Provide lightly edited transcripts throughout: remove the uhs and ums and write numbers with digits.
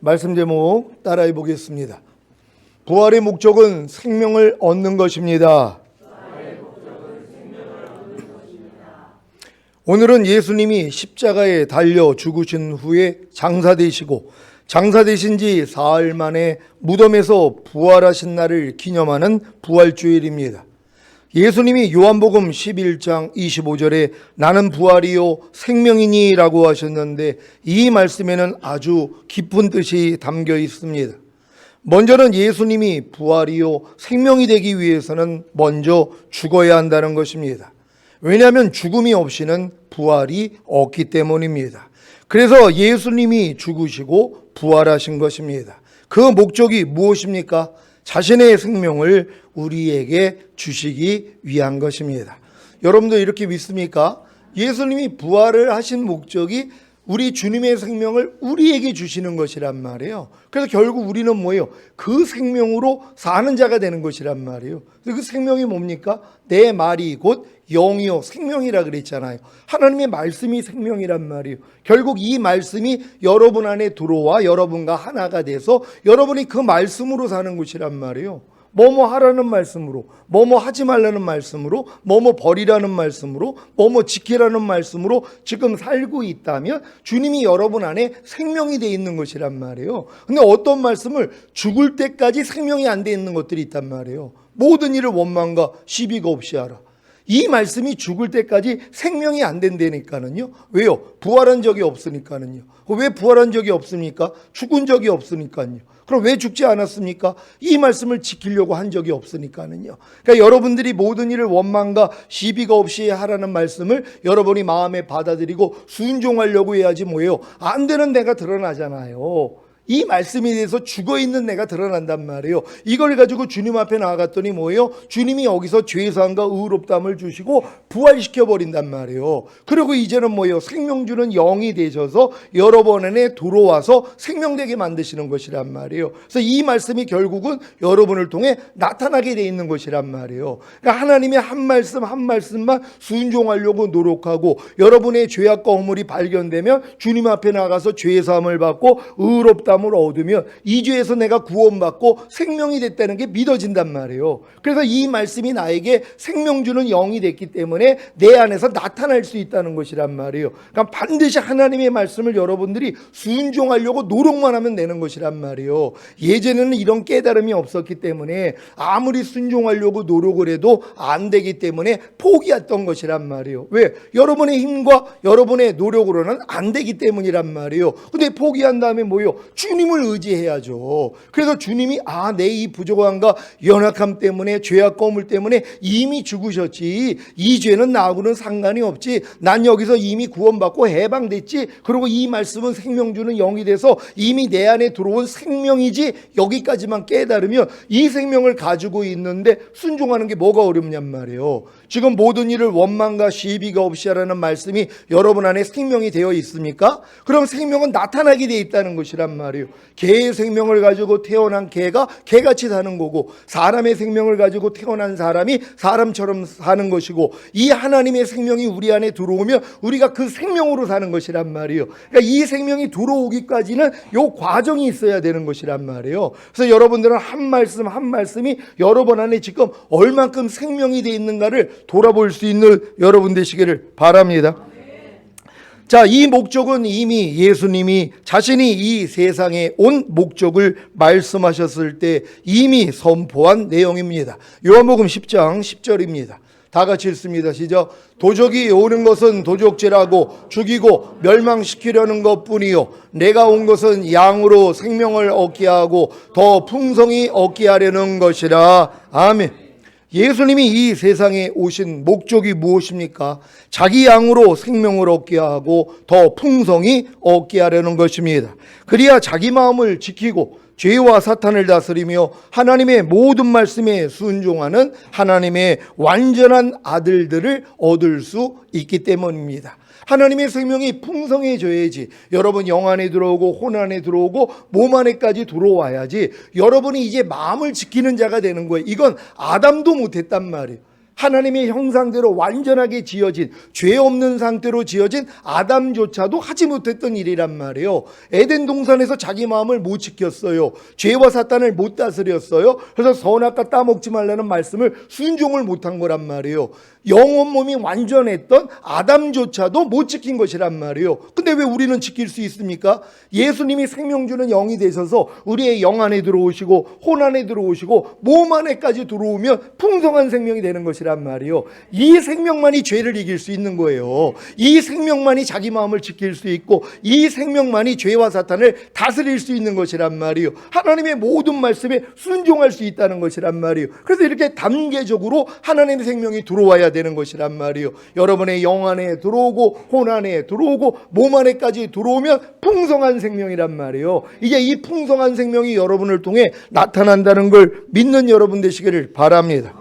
말씀 제목 따라해 보겠습니다. 부활의 목적은 생명을 얻는 것입니다. 오늘은 예수님이 십자가에 달려 죽으신 후에 장사되시고 장사되신 지 사흘 만에 무덤에서 부활하신 날을 기념하는 부활주일입니다. 예수님이 요한복음 11장 25절에 나는 부활이요 생명이니 라고 하셨는데 이 말씀에는 아주 깊은 뜻이 담겨 있습니다. 먼저는 예수님이 부활이요 생명이 되기 위해서는 먼저 죽어야 한다는 것입니다. 왜냐하면 죽음이 없이는 부활이 없기 때문입니다. 그래서 예수님이 죽으시고 부활하신 것입니다. 그 목적이 무엇입니까? 자신의 생명을 우리에게 주시기 위한 것입니다. 여러분도 이렇게 믿습니까? 예수님이 부활을 하신 목적이 우리 주님의 생명을 우리에게 주시는 것이란 말이에요. 그래서 결국 우리는 뭐예요? 그 생명으로 사는 자가 되는 것이란 말이에요. 그 생명이 뭡니까? 내 말이 곧 영이요 생명이라 그랬잖아요. 하나님의 말씀이 생명이란 말이에요. 결국 이 말씀이 여러분 안에 들어와 여러분과 하나가 돼서 여러분이 그 말씀으로 사는 것이란 말이에요. 뭐뭐 하라는 말씀으로, 뭐뭐 하지 말라는 말씀으로, 뭐뭐 버리라는 말씀으로, 뭐뭐 지키라는 말씀으로 지금 살고 있다면 주님이 여러분 안에 생명이 돼 있는 것이란 말이에요. 근데 어떤 말씀을 죽을 때까지 생명이 안 돼 있는 것들이 있단 말이에요. 모든 일을 원망과 시비가 없이 하라. 이 말씀이 죽을 때까지 생명이 안 된다니까는요. 왜요? 부활한 적이 없으니까는요. 왜 부활한 적이 없습니까? 죽은 적이 없으니까요. 그럼 왜 죽지 않았습니까? 이 말씀을 지키려고 한 적이 없으니까는요. 그러니까 여러분들이 모든 일을 원망과 시비가 없이 하라는 말씀을 여러분이 마음에 받아들이고 순종하려고 해야지 뭐예요? 안 되는 내가 드러나잖아요. 이 말씀에 대해서 죽어있는 내가 드러난단 말이에요. 이걸 가지고 주님 앞에 나아갔더니 뭐예요? 주님이 여기서 죄사함과 의롭다함을 주시고 부활시켜버린단 말이에요. 그리고 이제는 뭐예요? 생명 주는 영이 되셔서 여러분 안에 들어와서 생명되게 만드시는 것이란 말이에요. 그래서 이 말씀이 결국은 여러분을 통해 나타나게 돼 있는 것이란 말이에요. 그러니까 하나님의 한 말씀 한 말씀만 순종하려고 노력하고 여러분의 죄악과 허물이 발견되면 주님 앞에 나가서 죄사함을 받고 의롭다 을 얻으면 이 죄에서 내가 구원받고 생명이 됐다는 게 믿어진단 말이에요. 그래서 이 말씀이 나에게 생명 주는 영이 됐기 때문에 내 안에서 나타날 수 있다는 것이란 말이에요. 그러니까 반드시 하나님의 말씀을 여러분들이 순종하려고 노력만 하면 되는 것이란 말이에요. 예전에는 이런 깨달음이 없었기 때문에 아무리 순종하려고 노력을 해도 안 되기 때문에 포기했던 것이란 말이에요. 왜? 여러분의 힘과 여러분의 노력으로는 안 되기 때문이란 말이에요. 근데 포기한 다음에 뭐예요? 주님을 의지해야죠. 그래서 주님이 내 이 부족함과 연약함 때문에 죄악과 허물 때문에 이미 죽으셨지. 이 죄는 나하고는 상관이 없지. 난 여기서 이미 구원받고 해방됐지. 그리고 이 말씀은 생명 주는 영이 돼서 이미 내 안에 들어온 생명이지. 여기까지만 깨달으면 이 생명을 가지고 있는데 순종하는 게 뭐가 어렵냔 말이에요. 지금 모든 일을 원망과 시비가 없이 하라는 말씀이 여러분 안에 생명이 되어 있습니까? 그럼 생명은 나타나게 되어 있다는 것이란 말이에요. 개의 생명을 가지고 태어난 개가 개같이 사는 거고 사람의 생명을 가지고 태어난 사람이 사람처럼 사는 것이고 이 하나님의 생명이 우리 안에 들어오면 우리가 그 생명으로 사는 것이란 말이에요. 그러니까 이 생명이 들어오기까지는 요 과정이 있어야 되는 것이란 말이에요. 그래서 여러분들은 한 말씀 한 말씀이 여러분 안에 지금 얼만큼 생명이 되어 있는가를 돌아볼 수 있는 여러분 되시기를 바랍니다. 자, 이 목적은 이미 예수님이 자신이 이 세상에 온 목적을 말씀하셨을 때 이미 선포한 내용입니다. 요한복음 10장 10절입니다. 다 같이 읽습니다. 시작. 도적이 오는 것은 도적질하고 죽이고 멸망시키려는 것뿐이요 내가 온 것은 양으로 생명을 얻게 하고 더 풍성히 얻게 하려는 것이라. 아멘. 예수님이 이 세상에 오신 목적이 무엇입니까? 자기 양으로 생명을 얻게 하고 더 풍성히 얻게 하려는 것입니다. 그래야 자기 마음을 지키고 죄와 사탄을 다스리며 하나님의 모든 말씀에 순종하는 하나님의 완전한 아들들을 얻을 수 있기 때문입니다. 하나님의 생명이 풍성해져야지 여러분 영 안에 들어오고 혼 안에 들어오고 몸 안에까지 들어와야지 여러분이 이제 마음을 지키는 자가 되는 거예요. 이건 아담도 못했단 말이에요. 하나님의 형상대로 완전하게 지어진, 죄 없는 상태로 지어진 아담조차도 하지 못했던 일이란 말이에요. 에덴 동산에서 자기 마음을 못 지켰어요. 죄와 사탄을 못 다스렸어요. 그래서 선악과 따먹지 말라는 말씀을 순종을 못한 거란 말이에요. 영혼 몸이 완전했던 아담조차도 못 지킨 것이란 말이에요. 근데 왜 우리는 지킬 수 있습니까? 예수님이 생명 주는 영이 되셔서 우리의 영 안에 들어오시고 혼 안에 들어오시고 몸 안에까지 들어오면 풍성한 생명이 되는 것이란 말이에요. 이 생명만이 죄를 이길 수 있는 거예요. 이 생명만이 자기 마음을 지킬 수 있고 이 생명만이 죄와 사탄을 다스릴 수 있는 것이란 말이에요. 하나님의 모든 말씀에 순종할 수 있다는 것이란 말이에요. 그래서 이렇게 단계적으로 하나님의 생명이 들어와야 되는 것이란 말이에요. 여러분의 영 안에 들어오고 혼 안에 들어오고 몸 안에까지 들어오면 풍성한 생명이란 말이에요. 이제 이 풍성한 생명이 여러분을 통해 나타난다는 걸 믿는 여러분 되시기를 바랍니다.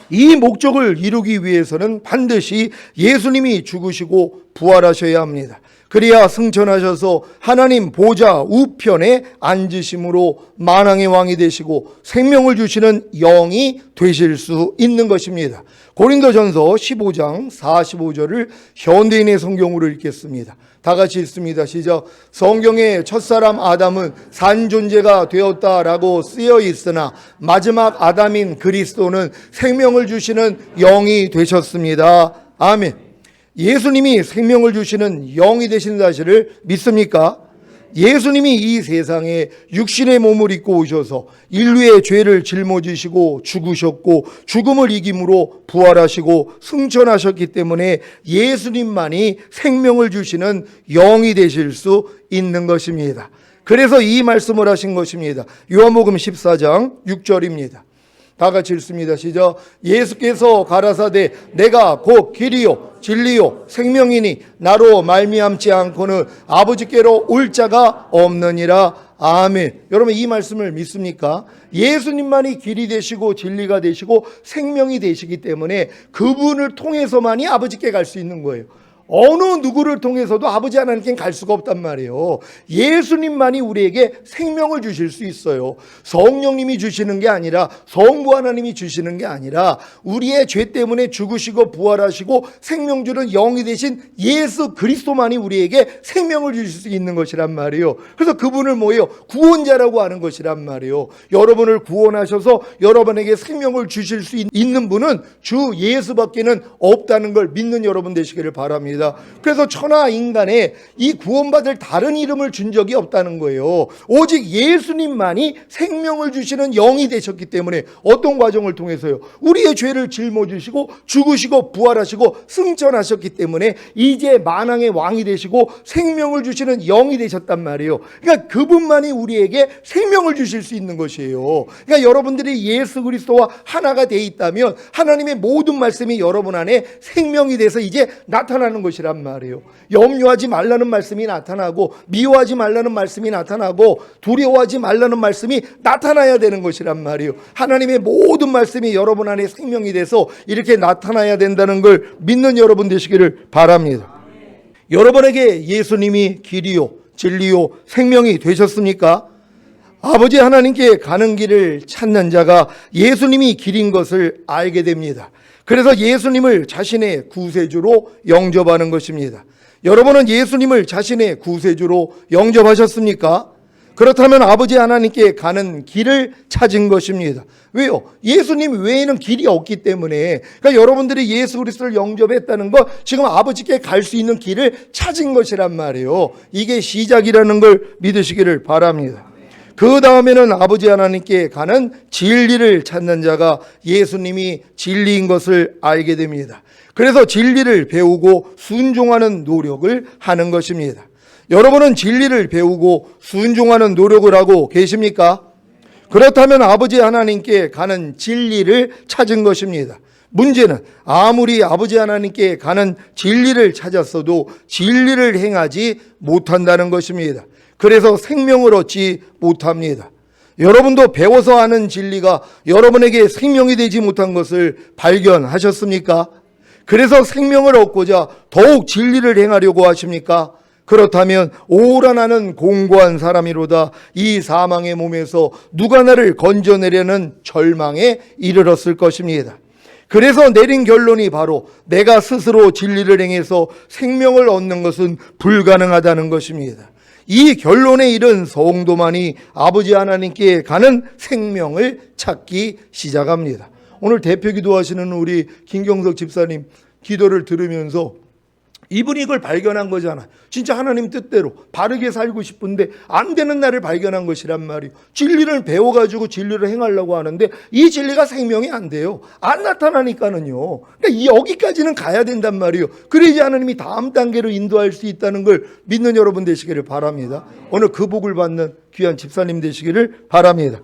이 목적을 이루기 위해서는 반드시 예수님이 죽으시고 부활하셔야 합니다. 그래야 승천하셔서 하나님 보좌 우편에 앉으심으로 만왕의 왕이 되시고 생명을 주시는 영이 되실 수 있는 것입니다. 고린도전서 15장 45절을 현대인의 성경으로 읽겠습니다. 다 같이 읽습니다. 시작. 성경에 첫사람 아담은 산 존재가 되었다라고 쓰여 있으나 마지막 아담인 그리스도는 생명을 주시는 영이 되셨습니다. 아멘. 예수님이 생명을 주시는 영이 되신 사실을 믿습니까? 예수님이 이 세상에 육신의 몸을 입고 오셔서 인류의 죄를 짊어지시고 죽으셨고 죽음을 이김으로 부활하시고 승천하셨기 때문에 예수님만이 생명을 주시는 영이 되실 수 있는 것입니다. 그래서 이 말씀을 하신 것입니다. 요한복음 14장 6절입니다. 다 같이 읽습니다. 시작. 예수께서 가라사대 내가 곧 길이요 진리요 생명이니 나로 말미암지 않고는 아버지께로 올 자가 없느니라. 아멘. 여러분 이 말씀을 믿습니까? 예수님만이 길이 되시고 진리가 되시고 생명이 되시기 때문에 그분을 통해서만이 아버지께 갈 수 있는 거예요. 어느 누구를 통해서도 아버지 하나님께 갈 수가 없단 말이에요. 예수님만이 우리에게 생명을 주실 수 있어요. 성령님이 주시는 게 아니라 성부 하나님이 주시는 게 아니라 우리의 죄 때문에 죽으시고 부활하시고 생명 주는 영이 되신 예수 그리스도만이 우리에게 생명을 주실 수 있는 것이란 말이에요. 그래서 그분을 뭐예요? 구원자라고 하는 것이란 말이에요. 여러분을 구원하셔서 여러분에게 생명을 주실 수 있는 분은 주 예수밖에는 없다는 걸 믿는 여러분 되시기를 바랍니다. 그래서 천하 인간에 이 구원받을 다른 이름을 준 적이 없다는 거예요. 오직 예수님만이 생명을 주시는 영이 되셨기 때문에 어떤 과정을 통해서요? 우리의 죄를 짊어지시고 죽으시고 부활하시고 승천하셨기 때문에 이제 만왕의 왕이 되시고 생명을 주시는 영이 되셨단 말이에요. 그러니까 그분만이 우리에게 생명을 주실 수 있는 것이에요. 그러니까 여러분들이 예수 그리스도와 하나가 돼 있다면 하나님의 모든 말씀이 여러분 안에 생명이 돼서 이제 나타나는 것이란 말이에요. 염려하지 말라는 말씀이 나타나고 미워하지 말라는 말씀이 나타나고 두려워하지 말라는 말씀이 나타나야 되는 것이란 말이에요. 하나님의 모든 말씀이 여러분 안에 생명이 돼서 이렇게 나타나야 된다는 걸 믿는 여러분 되시기를 바랍니다. 여러분에게 예수님이 길이요 진리요 생명이 되셨습니까? 아버지 하나님께 가는 길을 찾는 자가 예수님이 길인 것을 알게 됩니다. 그래서 예수님을 자신의 구세주로 영접하는 것입니다. 여러분은 예수님을 자신의 구세주로 영접하셨습니까? 그렇다면 아버지 하나님께 가는 길을 찾은 것입니다. 왜요? 예수님 외에는 길이 없기 때문에. 그러니까 여러분들이 예수 그리스도를 영접했다는 것, 지금 아버지께 갈 수 있는 길을 찾은 것이란 말이에요. 이게 시작이라는 걸 믿으시기를 바랍니다. 그 다음에는 아버지 하나님께 가는 진리를 찾는 자가 예수님이 진리인 것을 알게 됩니다. 그래서 진리를 배우고 순종하는 노력을 하는 것입니다. 여러분은 진리를 배우고 순종하는 노력을 하고 계십니까? 그렇다면 아버지 하나님께 가는 진리를 찾은 것입니다. 문제는 아무리 아버지 하나님께 가는 진리를 찾았어도 진리를 행하지 못한다는 것입니다. 그래서 생명을 얻지 못합니다. 여러분도 배워서 아는 진리가 여러분에게 생명이 되지 못한 것을 발견하셨습니까? 그래서 생명을 얻고자 더욱 진리를 행하려고 하십니까? 그렇다면 오라 나는 공고한 사람이로다. 이 사망의 몸에서 누가 나를 건져내려는 절망에 이르렀을 것입니다. 그래서 내린 결론이 바로 내가 스스로 진리를 행해서 생명을 얻는 것은 불가능하다는 것입니다. 이 결론에 이른 성도만이 아버지 하나님께 가는 생명을 찾기 시작합니다. 오늘 대표 기도하시는 우리 김경석 집사님 기도를 들으면서 이분이 이걸 발견한 거잖아. 진짜 하나님 뜻대로 바르게 살고 싶은데 안 되는 나를 발견한 것이란 말이에요. 진리를 배워가지고 진리를 행하려고 하는데 이 진리가 생명이 안 돼요. 안 나타나니까는요. 그러니까 여기까지는 가야 된단 말이에요. 그래야지 하나님이 다음 단계로 인도할 수 있다는 걸 믿는 여러분 되시기를 바랍니다. 오늘 그 복을 받는 귀한 집사님 되시기를 바랍니다.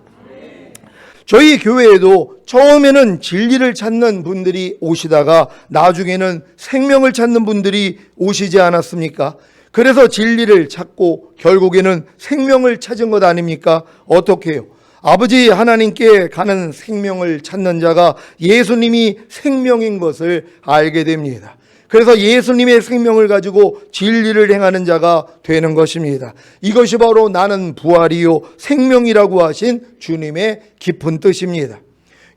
저희 교회에도 처음에는 진리를 찾는 분들이 오시다가 나중에는 생명을 찾는 분들이 오시지 않았습니까? 그래서 진리를 찾고 결국에는 생명을 찾은 것 아닙니까? 어떻게 해요? 아버지 하나님께 가는 생명을 찾는 자가 예수님이 생명인 것을 알게 됩니다. 그래서 예수님의 생명을 가지고 진리를 행하는 자가 되는 것입니다. 이것이 바로 나는 부활이요 생명이라고 하신 주님의 깊은 뜻입니다.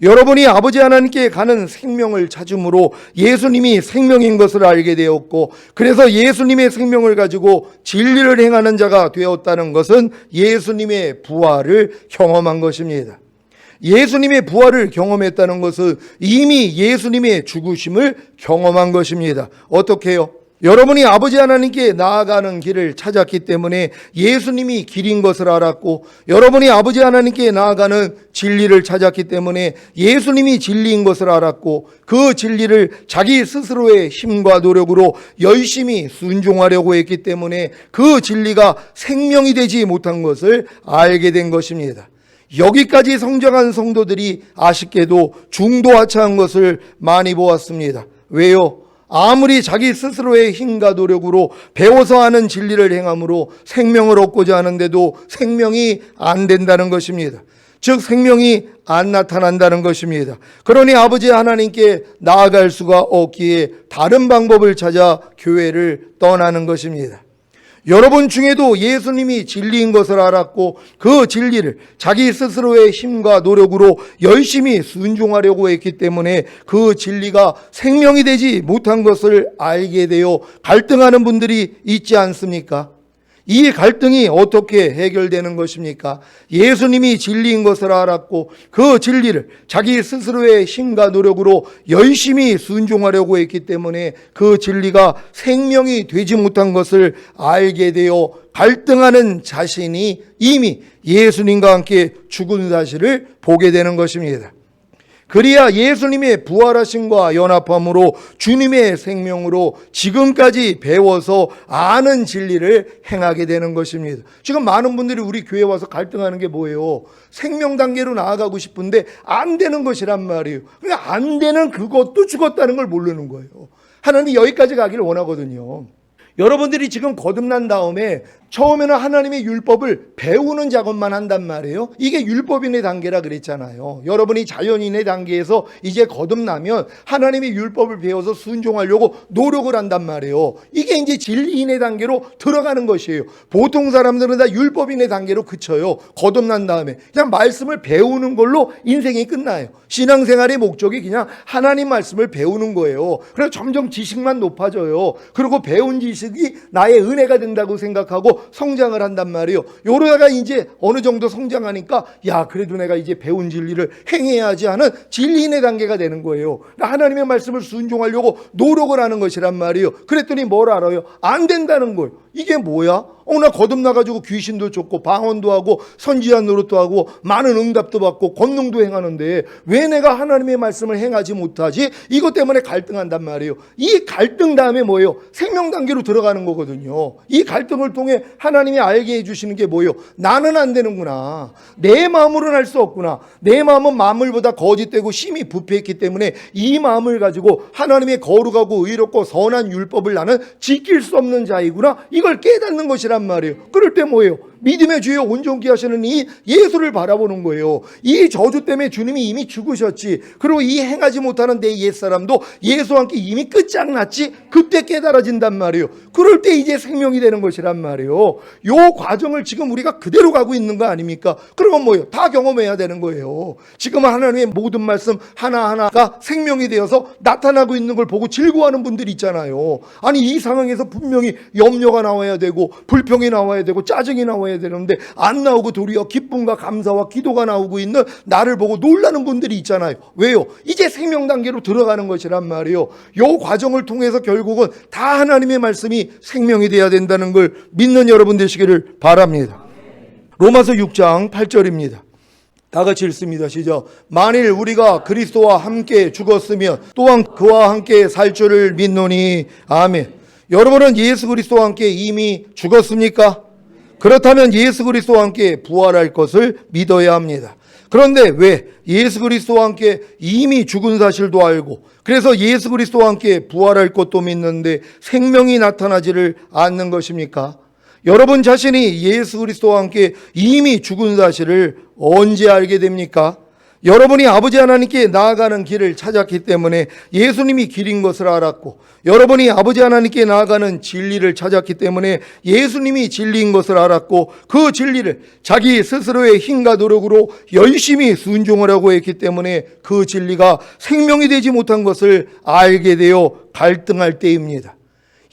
여러분이 아버지 하나님께 가는 생명을 찾음으로 예수님이 생명인 것을 알게 되었고, 그래서 예수님의 생명을 가지고 진리를 행하는 자가 되었다는 것은 예수님의 부활을 경험한 것입니다. 예수님의 부활을 경험했다는 것은 이미 예수님의 죽으심을 경험한 것입니다. 어떻게 해요? 여러분이 아버지 하나님께 나아가는 길을 찾았기 때문에 예수님이 길인 것을 알았고, 여러분이 아버지 하나님께 나아가는 진리를 찾았기 때문에 예수님이 진리인 것을 알았고, 그 진리를 자기 스스로의 힘과 노력으로 열심히 순종하려고 했기 때문에 그 진리가 생명이 되지 못한 것을 알게 된 것입니다. 여기까지 성장한 성도들이 아쉽게도 중도하차한 것을 많이 보았습니다. 왜요? 아무리 자기 스스로의 힘과 노력으로 배워서 하는 진리를 행함으로 생명을 얻고자 하는데도 생명이 안 된다는 것입니다. 즉 생명이 안 나타난다는 것입니다. 그러니 아버지 하나님께 나아갈 수가 없기에 다른 방법을 찾아 교회를 떠나는 것입니다. 여러분 중에도 예수님이 진리인 것을 알았고 그 진리를 자기 스스로의 힘과 노력으로 열심히 순종하려고 했기 때문에 그 진리가 생명이 되지 못한 것을 알게 되어 갈등하는 분들이 있지 않습니까? 이 갈등이 어떻게 해결되는 것입니까? 예수님이 진리인 것을 알았고 그 진리를 자기 스스로의 힘과 노력으로 열심히 순종하려고 했기 때문에 그 진리가 생명이 되지 못한 것을 알게 되어 갈등하는 자신이 이미 예수님과 함께 죽은 사실을 보게 되는 것입니다. 그리야 예수님의 부활하심과 연합함으로 주님의 생명으로 지금까지 배워서 아는 진리를 행하게 되는 것입니다. 지금 많은 분들이 우리 교회 와서 갈등하는 게 뭐예요? 생명 단계로 나아가고 싶은데 안 되는 것이란 말이에요. 그러니까 안 되는 그것도 죽었다는 걸 모르는 거예요. 하나님이 여기까지 가기를 원하거든요. 여러분들이 지금 거듭난 다음에 처음에는 하나님의 율법을 배우는 작업만 한단 말이에요. 이게 율법인의 단계라 그랬잖아요. 여러분이 자연인의 단계에서 이제 거듭나면 하나님의 율법을 배워서 순종하려고 노력을 한단 말이에요. 이게 이제 진리인의 단계로 들어가는 것이에요. 보통 사람들은 다 율법인의 단계로 그쳐요. 거듭난 다음에 그냥 말씀을 배우는 걸로 인생이 끝나요. 신앙생활의 목적이 그냥 하나님 말씀을 배우는 거예요. 그래서 점점 지식만 높아져요. 그리고 배운 지식이 나의 은혜가 된다고 생각하고 성장을 한단 말이에요. 요러다가 이제 어느 정도 성장하니까 야 그래도 내가 이제 배운 진리를 행해야지 하는 진리인의 단계가 되는 거예요. 하나님의 말씀을 순종하려고 노력을 하는 것이란 말이에요. 그랬더니 뭘 알아요? 안 된다는 거예요. 이게 뭐야? 나 거듭나가지고 귀신도 쫓고 방언도 하고 선지자 노릇도 하고 많은 응답도 받고 권능도 행하는데 왜 내가 하나님의 말씀을 행하지 못하지? 이것 때문에 갈등한단 말이에요. 이 갈등 다음에 뭐예요? 생명 단계로 들어가는 거거든요. 이 갈등을 통해 하나님이 알게 해주시는 게 뭐예요? 나는 안 되는구나. 내 마음으로는 할 수 없구나. 내 마음은 만물보다 거짓되고 심히 부패했기 때문에 이 마음을 가지고 하나님의 거룩하고 의롭고 선한 율법을 나는 지킬 수 없는 자이구나. 이걸 깨닫는 것이란 말이에요. 그럴 때 뭐예요? 믿음의 주여 온전케 하시는 이 예수를 바라보는 거예요. 이 저주 때문에 주님이 이미 죽으셨지. 그리고 이 행하지 못하는 내 옛사람도 예수와 함께 이미 끝장났지. 그때 깨달아진단 말이에요. 그럴 때 이제 생명이 되는 것이란 말이에요. 요 과정을 지금 우리가 그대로 가고 있는 거 아닙니까? 그러면 뭐예요? 다 경험해야 되는 거예요. 지금 하나님의 모든 말씀 하나하나가 생명이 되어서 나타나고 있는 걸 보고 즐거워하는 분들이 있잖아요. 아니 이 상황에서 분명히 염려가 나와야 되고 불평이 나와야 되고 짜증이 나와야 되는데 안 나오고 도리어 기쁨과 감사와 기도가 나오고 있는 나를 보고 놀라는 분들이 있잖아요. 왜요? 이제 생명 단계로 들어가는 것이란 말이에요. 요 과정을 통해서 결국은 다 하나님의 말씀이 생명이 돼야 된다는 걸 믿는 여러분 되시기를 바랍니다. 로마서 6장 8절입니다. 다 같이 읽습니다. 시작. 만일 우리가 그리스도와 함께 죽었으면 또한 그와 함께 살 줄을 믿노니. 아멘. 여러분은 예수 그리스도와 함께 이미 죽었습니까? 그렇다면 예수 그리스도와 함께 부활할 것을 믿어야 합니다. 그런데 왜 예수 그리스도와 함께 이미 죽은 사실도 알고 그래서 예수 그리스도와 함께 부활할 것도 믿는데 생명이 나타나지를 않는 것입니까? 여러분 자신이 예수 그리스도와 함께 이미 죽은 사실을 언제 알게 됩니까? 여러분이 아버지 하나님께 나아가는 길을 찾았기 때문에 예수님이 길인 것을 알았고, 여러분이 아버지 하나님께 나아가는 진리를 찾았기 때문에 예수님이 진리인 것을 알았고, 그 진리를 자기 스스로의 힘과 노력으로 열심히 순종을 하고 했기 때문에 그 진리가 생명이 되지 못한 것을 알게 되어 갈등할 때입니다.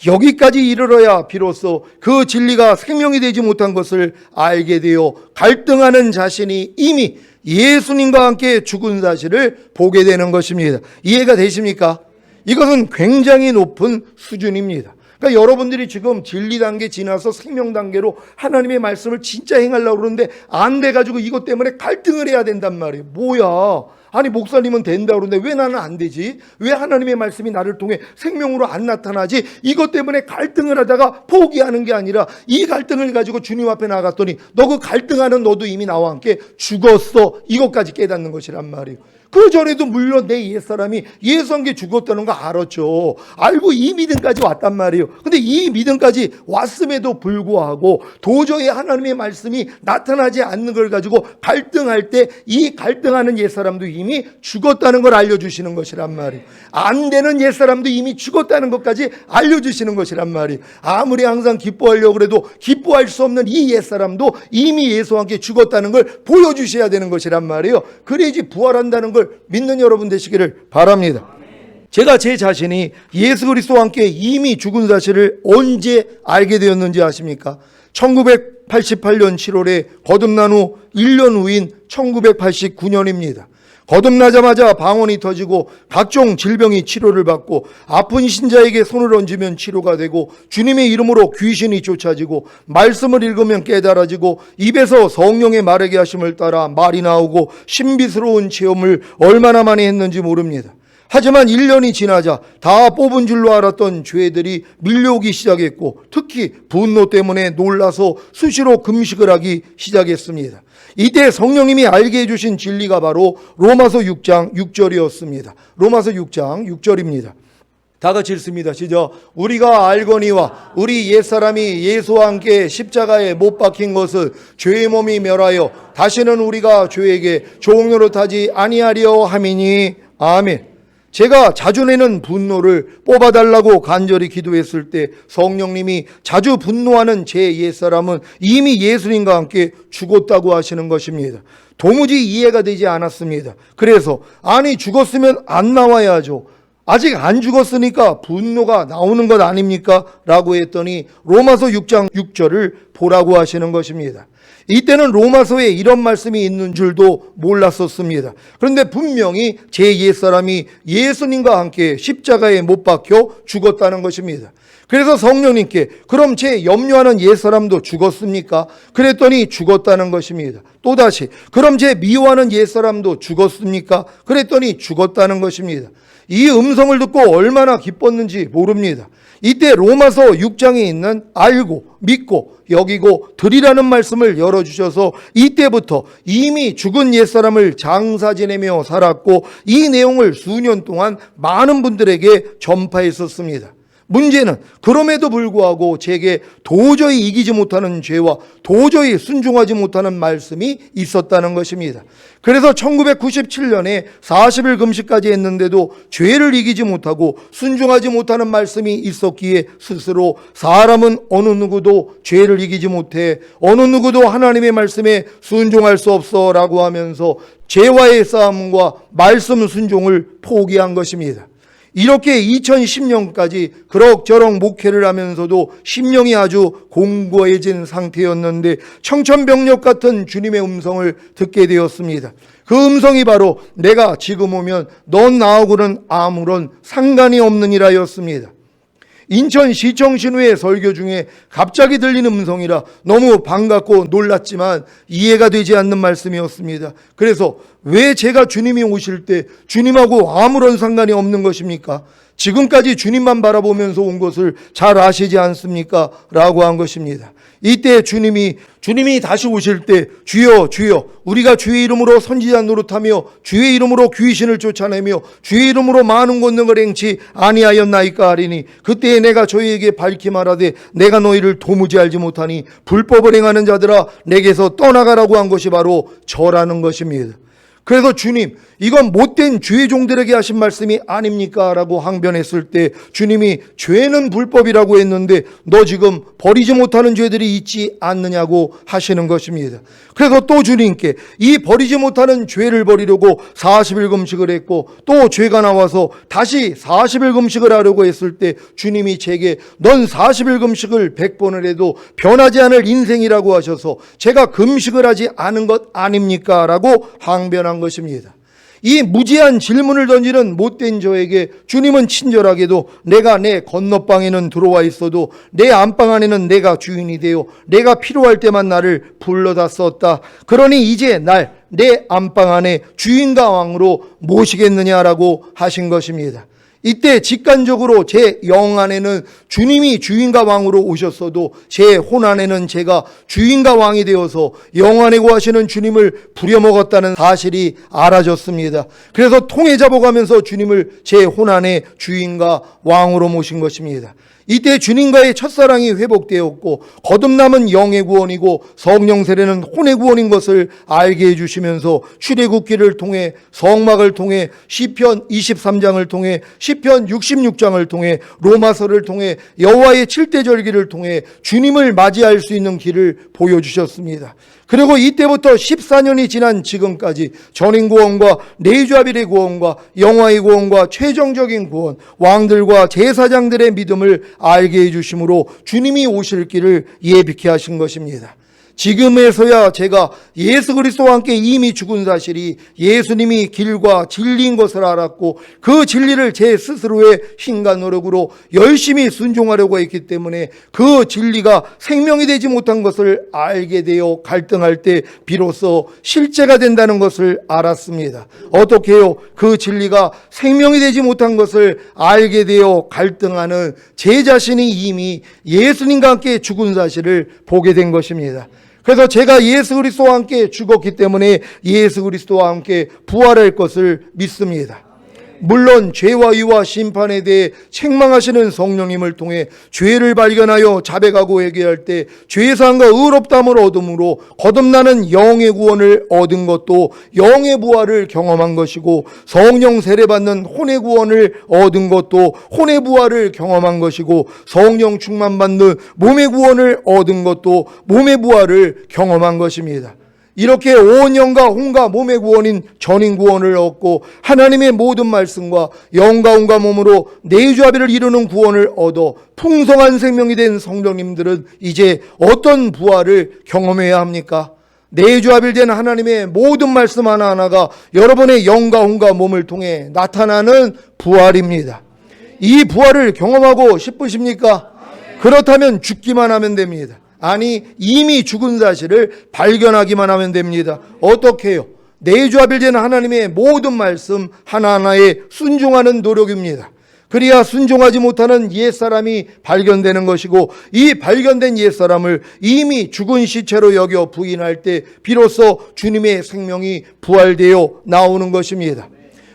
여기까지 이르러야 비로소 그 진리가 생명이 되지 못한 것을 알게 되어 갈등하는 자신이 이미 예수님과 함께 죽은 사실을 보게 되는 것입니다. 이해가 되십니까? 이것은 굉장히 높은 수준입니다. 그러니까 여러분들이 지금 진리 단계 지나서 생명 단계로 하나님의 말씀을 진짜 행하려고 그러는데 안 돼가지고 이것 때문에 갈등을 해야 된단 말이에요. 뭐야? 아니 목사님은 된다 그러는데 왜 나는 안 되지? 왜 하나님의 말씀이 나를 통해 생명으로 안 나타나지? 이것 때문에 갈등을 하다가 포기하는 게 아니라 이 갈등을 가지고 주님 앞에 나갔더니 너 그 갈등하는 너도 이미 나와 함께 죽었어. 이것까지 깨닫는 것이란 말이에요. 그 전에도 물론 내 옛사람이 예수 함께 죽었다는 거 알았죠. 알고 이 믿음까지 왔단 말이에요. 근데 이 믿음까지 왔음에도 불구하고 도저히 하나님의 말씀이 나타나지 않는 걸 가지고 갈등할 때 이 갈등하는 옛사람도 이미 죽었다는 걸 알려주시는 것이란 말이에요. 안 되는 옛사람도 이미 죽었다는 것까지 알려주시는 것이란 말이에요. 아무리 항상 기뻐하려고 그래도 기뻐할 수 없는 이 옛사람도 이미 예수와 함께 죽었다는 걸 보여주셔야 되는 것이란 말이에요. 그래야지 부활한다는 걸 믿는 여러분 되시기를 바랍니다. 제가 제 자신이 예수 그리스도와 함께 이미 죽은 사실을 언제 알게 되었는지 아십니까? 1988년 7월에 거듭난 후 1년 후인 1989년입니다. 거듭나자마자 방언이 터지고 각종 질병이 치료를 받고 아픈 신자에게 손을 얹으면 치료가 되고 주님의 이름으로 귀신이 쫓아지고 말씀을 읽으면 깨달아지고 입에서 성령의 말하게 하심을 따라 말이 나오고 신비스러운 체험을 얼마나 많이 했는지 모릅니다. 하지만 1년이 지나자 다 뽑은 줄로 알았던 죄들이 밀려오기 시작했고 특히 분노 때문에 놀라서 수시로 금식을 하기 시작했습니다. 이때 성령님이 알게 해주신 진리가 바로 로마서 6장 6절이었습니다. 로마서 6장 6절입니다. 다 같이 읽습니다. 시작. 우리가 알거니와 우리 옛사람이 예수와 함께 십자가에 못 박힌 것을 죄의 몸이 멸하여 다시는 우리가 죄에게 종노릇하지 아니하려 함이니. 아멘. 제가 자주 내는 분노를 뽑아달라고 간절히 기도했을 때 성령님이 자주 분노하는 제 옛사람은 이미 예수님과 함께 죽었다고 하시는 것입니다. 도무지 이해가 되지 않았습니다. 그래서 아니 죽었으면 안 나와야죠. 아직 안 죽었으니까 분노가 나오는 것 아닙니까? 라고 했더니 로마서 6장 6절을 보라고 하시는 것입니다. 이때는 로마서에 이런 말씀이 있는 줄도 몰랐었습니다. 그런데 분명히 제 옛사람이 예수님과 함께 십자가에 못 박혀 죽었다는 것입니다. 그래서 성령님께 그럼 제 염려하는 옛사람도 죽었습니까? 그랬더니 죽었다는 것입니다. 또다시 그럼 제 미워하는 옛사람도 죽었습니까? 그랬더니 죽었다는 것입니다. 이 음성을 듣고 얼마나 기뻤는지 모릅니다. 이때 로마서 6장에 있는 알고 믿고 여기고 들이라는 말씀을 열어주셔서 이때부터 이미 죽은 옛사람을 장사 지내며 살았고 이 내용을 수년 동안 많은 분들에게 전파했었습니다. 문제는 그럼에도 불구하고 제게 도저히 이기지 못하는 죄와 도저히 순종하지 못하는 말씀이 있었다는 것입니다. 그래서 1997년에 40일 금식까지 했는데도 죄를 이기지 못하고 순종하지 못하는 말씀이 있었기에 스스로 사람은 어느 누구도 죄를 이기지 못해 어느 누구도 하나님의 말씀에 순종할 수 없어 라고 하면서 죄와의 싸움과 말씀 순종을 포기한 것입니다. 이렇게 2010년까지 그럭저럭 목회를 하면서도 심령이 아주 공고해진 상태였는데 청천벽력 같은 주님의 음성을 듣게 되었습니다. 그 음성이 바로 내가 지금 오면 넌 나하고는 아무런 상관이 없느니라 였습니다. 인천시청 신우의 설교 중에 갑자기 들리는 음성이라 너무 반갑고 놀랐지만 이해가 되지 않는 말씀이었습니다. 그래서 왜 제가 주님이 오실 때 주님하고 아무런 상관이 없는 것입니까? 지금까지 주님만 바라보면서 온 것을 잘 아시지 않습니까? 라고 한 것입니다. 이때 주님이 다시 오실 때 주여 주여 우리가 주의 이름으로 선지자 노릇하며 주의 이름으로 귀신을 쫓아내며 주의 이름으로 많은 권능을 행치 아니하였나이까 하리니 그때에 내가 저희에게 밝히 말하되 내가 너희를 도무지 알지 못하니 불법을 행하는 자들아 내게서 떠나가라고 한 것이 바로 저라는 것입니다. 그래서 주님 이건 못된 주의 종들에게 하신 말씀이 아닙니까? 라고 항변했을 때 주님이 죄는 불법이라고 했는데 너 지금 버리지 못하는 죄들이 있지 않느냐고 하시는 것입니다. 그래서 또 주님께 이 버리지 못하는 죄를 버리려고 40일 금식을 했고 또 죄가 나와서 다시 40일 금식을 하려고 했을 때 주님이 제게 넌 40일 금식을 100번을 해도 변하지 않을 인생이라고 하셔서 제가 금식을 하지 않은 것 아닙니까? 라고 항변한 것입니다. 이 무지한 질문을 던지는 못된 저에게 주님은 친절하게도 내가 내 건너방에는 들어와 있어도 내 안방 안에는 내가 주인이 되어 내가 필요할 때만 나를 불러다 썼다. 그러니 이제 날 내 안방 안에 주인과 왕으로 모시겠느냐라고 하신 것입니다. 이때 직관적으로 제 영 안에는 주님이 주인과 왕으로 오셨어도 제 혼 안에는 제가 주인과 왕이 되어서 영 안에 거하시는 주님을 부려먹었다는 사실이 알아졌습니다. 그래서 통해 잡아가면서 주님을 제 혼 안에 주인과 왕으로 모신 것입니다. 이때 주님과의 첫사랑이 회복되었고 거듭남은 영의 구원이고 성령 세례는 혼의 구원인 것을 알게 해주시면서 출애굽기를 통해 성막을 통해 시편 23장을 통해 시편 66장을 통해 로마서를 통해 여호와의 7대 절기를 통해 주님을 맞이할 수 있는 길을 보여주셨습니다. 그리고 이때부터 14년이 지난 지금까지 전인구원과 내주아빌의 구원과 영화의 구원과 최종적인 구원, 왕들과 제사장들의 믿음을 알게 해주심으로 주님이 오실 길을 예비케 하신 것입니다. 지금에서야 제가 예수 그리스도와 함께 이미 죽은 사실이 예수님이 길과 진리인 것을 알았고 그 진리를 제 스스로의 힘과 노력으로 열심히 순종하려고 했기 때문에 그 진리가 생명이 되지 못한 것을 알게 되어 갈등할 때 비로소 실제가 된다는 것을 알았습니다. 어떻게 해요? 그 진리가 생명이 되지 못한 것을 알게 되어 갈등하는 제 자신이 이미 예수님과 함께 죽은 사실을 보게 된 것입니다. 그래서 제가 예수 그리스도와 함께 죽었기 때문에 예수 그리스도와 함께 부활할 것을 믿습니다. 물론 죄와 의와 심판에 대해 책망하시는 성령님을 통해 죄를 발견하여 자백하고 회개할 때 죄사함과 의롭다함을 얻음으로 거듭나는 영의 구원을 얻은 것도 영의 부활을 경험한 것이고 성령 세례받는 혼의 구원을 얻은 것도 혼의 부활을 경험한 것이고 성령 충만받는 몸의 구원을 얻은 것도 몸의 부활을 경험한 것입니다. 이렇게 온 영과 혼과 몸의 구원인 전인 구원을 얻고 하나님의 모든 말씀과 영과 혼과 몸으로 내주아비를 이루는 구원을 얻어 풍성한 생명이 된 성령님들은 이제 어떤 부활을 경험해야 합니까? 내주아빌된 하나님의 모든 말씀 하나하나가 여러분의 영과 혼과 몸을 통해 나타나는 부활입니다. 이 부활을 경험하고 싶으십니까? 그렇다면 죽기만 하면 됩니다. 아니 이미 죽은 사실을 발견하기만 하면 됩니다. 어떻게 해요? 내주아빌된 하나님의 모든 말씀 하나하나에 순종하는 노력입니다. 그래야 순종하지 못하는 옛사람이 발견되는 것이고 이 발견된 옛사람을 이미 죽은 시체로 여겨 부인할 때 비로소 주님의 생명이 부활되어 나오는 것입니다.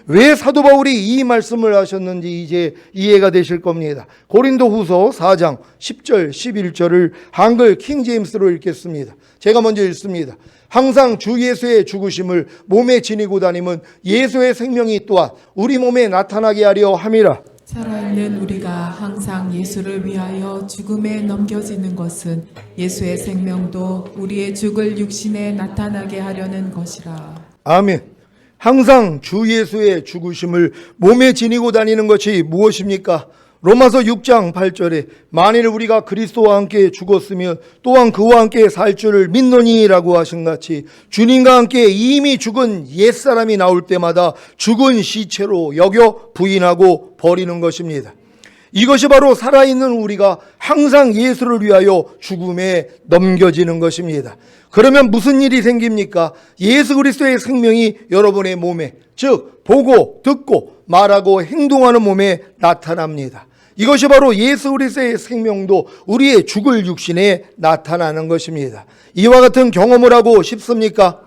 왜 사도 바울이 이 말씀을 하셨는지 이제 이해가 되실 겁니다. 고린도후서 4장 10절 11절을 한글 킹제임스로 읽겠습니다. 제가 먼저 읽습니다. 항상 주 예수의 죽으심을 몸에 지니고 다니면 예수의 생명이 또한 우리 몸에 나타나게 하려 함이라. 살아있는 우리가 항상 예수를 위하여 죽음에 넘겨지는 것은 예수의 생명도 우리의 죽을 육신에 나타나게 하려는 것이라. 아멘. 항상 주 예수의 죽으심을 몸에 지니고 다니는 것이 무엇입니까? 로마서 6장 8절에 만일 우리가 그리스도와 함께 죽었으면 또한 그와 함께 살 줄을 믿노니라고 하신 같이 주님과 함께 이미 죽은 옛사람이 나올 때마다 죽은 시체로 여겨 부인하고 버리는 것입니다. 이것이 바로 살아있는 우리가 항상 예수를 위하여 죽음에 넘겨지는 것입니다. 그러면 무슨 일이 생깁니까? 예수 그리스도의 생명이 여러분의 몸에, 즉 보고 듣고 말하고 행동하는 몸에 나타납니다. 이것이 바로 예수 그리스도의 생명도 우리의 죽을 육신에 나타나는 것입니다. 이와 같은 경험을 하고 싶습니까?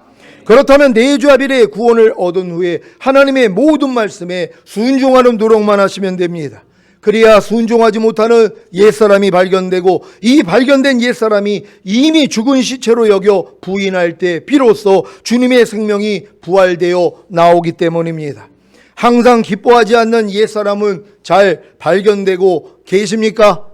그렇다면 내주합일의 구원을 얻은 후에 하나님의 모든 말씀에 순종하는 노력만 하시면 됩니다. 그래야 순종하지 못하는 옛사람이 발견되고 이 발견된 옛사람이 이미 죽은 시체로 여겨 부인할 때 비로소 주님의 생명이 부활되어 나오기 때문입니다. 항상 기뻐하지 않는 옛사람은 잘 발견되고 계십니까?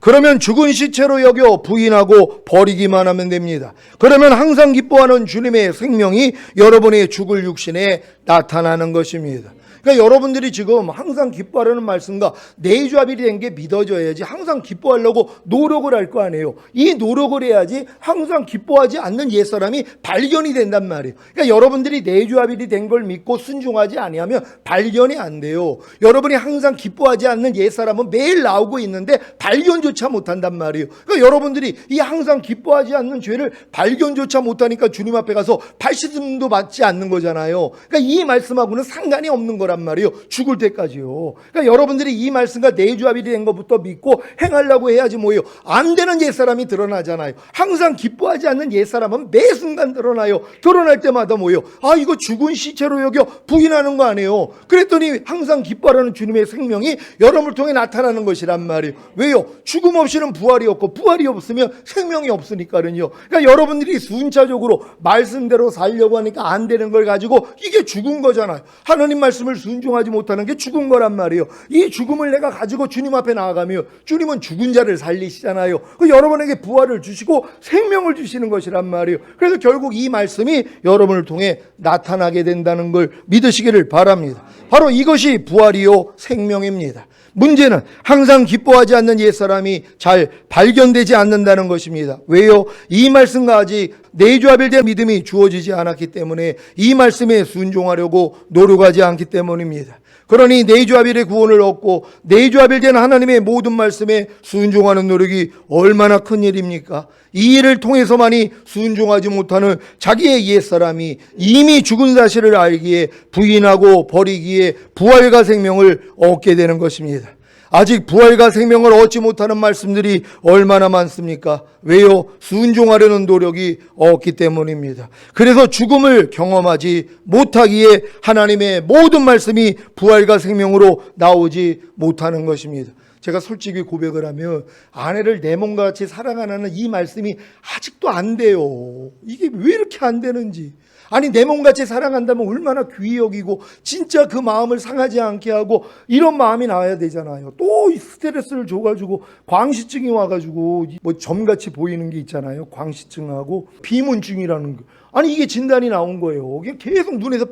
그러면 죽은 시체로 여겨 부인하고 버리기만 하면 됩니다. 그러면 항상 기뻐하는 주님의 생명이 여러분의 죽을 육신에 나타나는 것입니다. 그러니까 여러분들이 지금 항상 기뻐하라는 말씀과 내주합일이 된 게 믿어져야지 항상 기뻐하려고 노력을 할 거 아니에요. 이 노력을 해야지 항상 기뻐하지 않는 옛사람이 발견이 된단 말이에요. 그러니까 여러분들이 내주합일이 된 걸 믿고 순종하지 아니하면 발견이 안 돼요. 여러분이 항상 기뻐하지 않는 옛사람은 매일 나오고 있는데 발견조차 못한단 말이에요. 그러니까 여러분들이 이 항상 기뻐하지 않는 죄를 발견조차 못하니까 주님 앞에 가서 발씻음도 받지 않는 거잖아요. 그러니까 이 말씀하고는 상관이 없는 거란 말이에요. 죽을 때까지요. 그러니까 여러분들이 이 말씀과 내주합일이 된 것부터 믿고 행하려고 해야지 뭐예요. 안 되는 옛사람이 드러나잖아요. 항상 기뻐하지 않는 옛사람은 매 순간 드러나요. 드러날 때마다 뭐예요. 아, 이거 죽은 시체로 여겨 부인하는 거 아니에요. 그랬더니 항상 기뻐하라는 주님의 생명이 여러분을 통해 나타나는 것이란 말이에요. 왜요? 죽음 없이는 부활이 없고 부활이 없으면 생명이 없으니까는요. 그러니까 여러분들이 순차적으로 말씀대로 살려고 하니까 안 되는 걸 가지고 이게 죽은 거잖아요. 하나님 말씀을 순종하지 못하는 게 죽은 거란 말이에요. 이 죽음을 내가 가지고 주님 앞에 나아가면 주님은 죽은 자를 살리시잖아요. 여러분에게 부활을 주시고 생명을 주시는 것이란 말이에요. 그래서 결국 이 말씀이 여러분을 통해 나타나게 된다는 걸 믿으시기를 바랍니다. 바로 이것이 부활이요 생명입니다. 문제는 항상 기뻐하지 않는 옛사람이 잘 발견되지 않는다는 것입니다. 왜요? 이 말씀과 아직 내주합일에 대한 믿음이 주어지지 않았기 때문에 이 말씀에 순종하려고 노력하지 않기 때문입니다. 그러니 내주합일의 구원을 얻고 내주합일된 하나님의 모든 말씀에 순종하는 노력이 얼마나 큰 일입니까? 이 일을 통해서만이 순종하지 못하는 자기의 옛사람이 이미 죽은 사실을 알기에 부인하고 버리기에 부활과 생명을 얻게 되는 것입니다. 아직 부활과 생명을 얻지 못하는 말씀들이 얼마나 많습니까? 왜요? 순종하려는 노력이 없기 때문입니다. 그래서 죽음을 경험하지 못하기에 하나님의 모든 말씀이 부활과 생명으로 나오지 못하는 것입니다. 제가 솔직히 고백을 하면 아내를 내 몸과 같이 사랑하는 이 말씀이 아직도 안 돼요. 이게 왜 이렇게 안 되는지. 아니 내 몸같이 사랑한다면 얼마나 귀히 여기고 진짜 그 마음을 상하지 않게 하고 이런 마음이 나와야 되잖아요. 또 스트레스를 줘가지고 광시증이 와가지고 뭐 점같이 보이는 게 있잖아요. 광시증하고 비문증이라는 거. 아니 이게 진단이 나온 거예요. 이게 계속 눈에서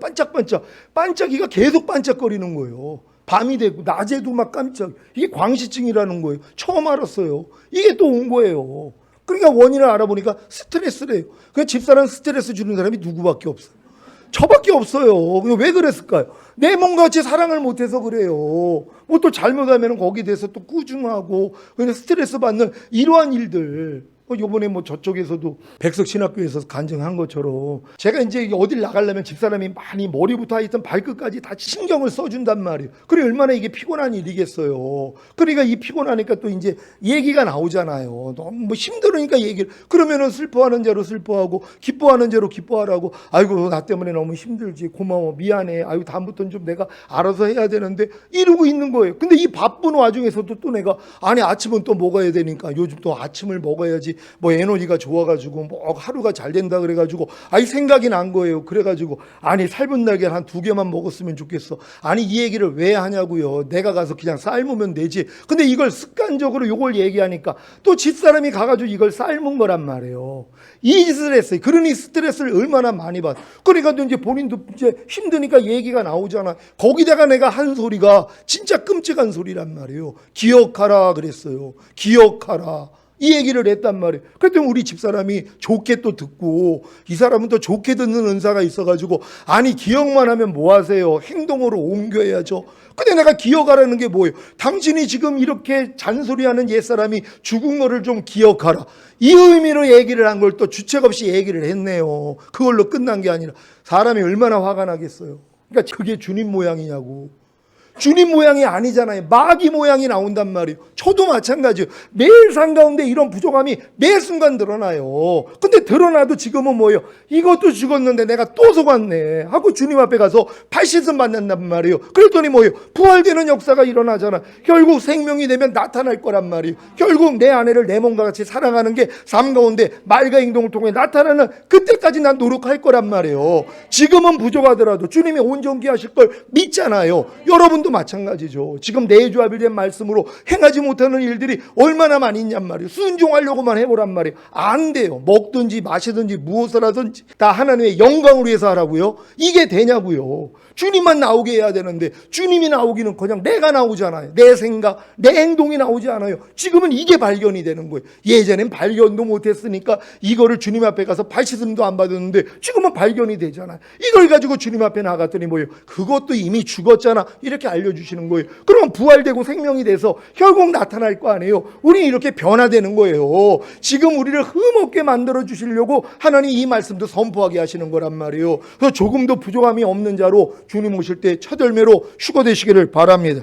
반짝이가 계속 반짝거리는 거예요. 밤이 되고 낮에도 막 깜짝. 이게 광시증이라는 거예요. 처음 알았어요. 이게 또 온 거예요. 그러니까 원인을 알아보니까 스트레스래요. 그 집사람 스트레스 주는 사람이 누구밖에 없어요. 저밖에 없어요. 왜 그랬을까요? 내 몸같이 사랑을 못해서 그래요. 뭐 또 잘못하면 거기에 대해서 또 꾸중하고 그냥 스트레스 받는 이러한 일들. 요번에 뭐 저쪽에서도 백석신학교에서 간증한 것처럼 제가 이제 어딜 나가려면 집사람이 많이 머리부터 하여튼 발끝까지 다 신경을 써준단 말이에요. 그래 얼마나 이게 피곤한 일이겠어요. 그러니까 이 피곤하니까 또 이제 얘기가 나오잖아요. 너무 뭐 힘들으니까 얘기를 그러면은 슬퍼하는 대로 슬퍼하고 기뻐하는 대로 기뻐하라고. 아이고 나 때문에 너무 힘들지 고마워 미안해. 아이고 다음부터는 좀 내가 알아서 해야 되는데 이러고 있는 거예요. 근데 이 바쁜 와중에서도 또 내가 아니 아침은 또 먹어야 되니까 요즘 또 아침을 먹어야지 뭐 에너지가 좋아가지고 뭐 하루가 잘 된다 그래가지고 아이 생각이 난 거예요. 그래가지고 아니 삶은 날개 한 2개만 먹었으면 좋겠어. 아니 이 얘기를 왜 하냐고요. 내가 가서 그냥 삶으면 되지. 근데 이걸 습관적으로 요걸 얘기하니까 또 집사람이 가가지고 이걸 삶은 거란 말이에요. 이 짓을 했어요. 그러니 스트레스를 얼마나 많이 받. 그러니까 이제 본인도 이제 힘드니까 얘기가 나오잖아. 거기다가 내가 한 소리가 진짜 끔찍한 소리란 말이에요. 기억하라 그랬어요. 기억하라. 이 얘기를 했단 말이에요. 그랬더니 우리 집사람이 좋게 또 듣고 이 사람은 또 좋게 듣는 은사가 있어가지고 아니 기억만 하면 뭐 하세요? 행동으로 옮겨야죠. 근데 내가 기억하라는 게 뭐예요? 당신이 지금 이렇게 잔소리하는 옛사람이 죽은 거를 좀 기억하라. 이 의미로 얘기를 한 걸 또 주책 없이 얘기를 했네요. 그걸로 끝난 게 아니라 사람이 얼마나 화가 나겠어요. 그러니까 그게 주님 모양이냐고. 주님 모양이 아니잖아요. 마귀 모양이 나온단 말이에요. 저도 마찬가지예요. 매일 삶 가운데 이런 부족함이 매 순간 드러나요. 근데 드러나도 지금은 뭐예요? 이것도 죽었는데 내가 또 속았네 하고 주님 앞에 가서 발시선 받는단 말이에요. 그랬더니 뭐예요? 부활되는 역사가 일어나잖아. 결국 생명이 되면 나타날 거란 말이에요. 결국 내 아내를 내 몸과 같이 사랑하는 게 삶 가운데 말과 행동을 통해 나타나는 그때까지 난 노력할 거란 말이에요. 지금은 부족하더라도 주님이 온전케 하실 걸 믿잖아요. 여러분 도 마찬가지죠. 지금 내주합일된 말씀으로 행하지 못하는 일들이 얼마나 많이 있냔 말이에요. 순종하려고만 해보란 말이에요. 안 돼요. 먹든지 마시든지 무엇을 하든지 다 하나님의 영광을 위해서 하라고요. 이게 되냐고요. 주님만 나오게 해야 되는데 주님이 나오기는 그냥 내가 나오잖아요. 내 생각, 내 행동이 나오지 않아요. 지금은 이게 발견이 되는 거예요. 예전엔 발견도 못했으니까 이거를 주님 앞에 가서 발씻음도 안 받았는데 지금은 발견이 되잖아요. 이걸 가지고 주님 앞에 나갔더니 뭐예요? 그것도 이미 죽었잖아. 이렇게 알려주시는 거예요. 그러면 부활되고 생명이 돼서 결국 나타날 거 아니에요. 우리 이렇게 변화되는 거예요. 지금 우리를 흠없게 만들어 주시려고 하나님 이 말씀도 선포하게 하시는 거란 말이에요. 그래서 조금도 부족함이 없는 자로 주님 오실 때 첫 열매로 휴거되시기를 바랍니다.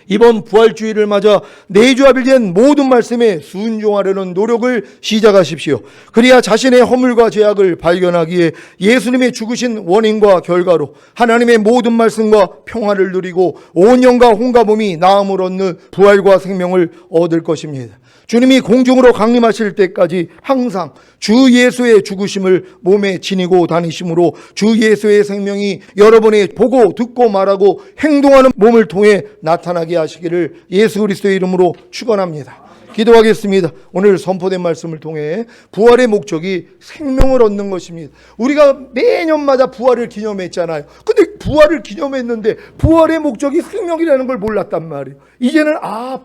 이번 부활주의를 맞아 내주합일된 모든 말씀에 순종하려는 노력을 시작하십시오. 그래야 자신의 허물과 죄악을 발견하기에 예수님의 죽으신 원인과 결과로 하나님의 모든 말씀과 평화를 누리고 온 영과 혼과 몸이 나음을 얻는 부활과 생명을 얻을 것입니다. 주님이 공중으로 강림하실 때까지 항상 주 예수의 죽으심을 몸에 지니고 다니심으로 주 예수의 생명이 여러분이 보고 듣고 말하고 행동하는 몸을 통해 나타나게 하시기를 예수 그리스도의 이름으로 축원합니다. 기도하겠습니다. 오늘 선포된 말씀을 통해 부활의 목적이 생명을 얻는 것입니다. 우리가 매년마다 부활을 기념했잖아요. 근데 부활을 기념했는데 부활의 목적이 생명이라는 걸 몰랐단 말이에요. 이제는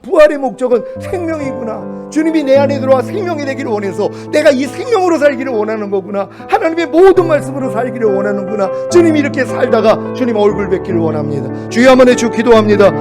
부활의 목적은 생명이구나. 주님이 내 안에 들어와 생명이 되기를 원해서 내가 이 생명으로 살기를 원하는 거구나. 하나님의 모든 말씀으로 살기를 원하는구나. 주님이 이렇게 살다가 주님 얼굴 뵙기를 원합니다. 주여 한번 해주 기도합니다.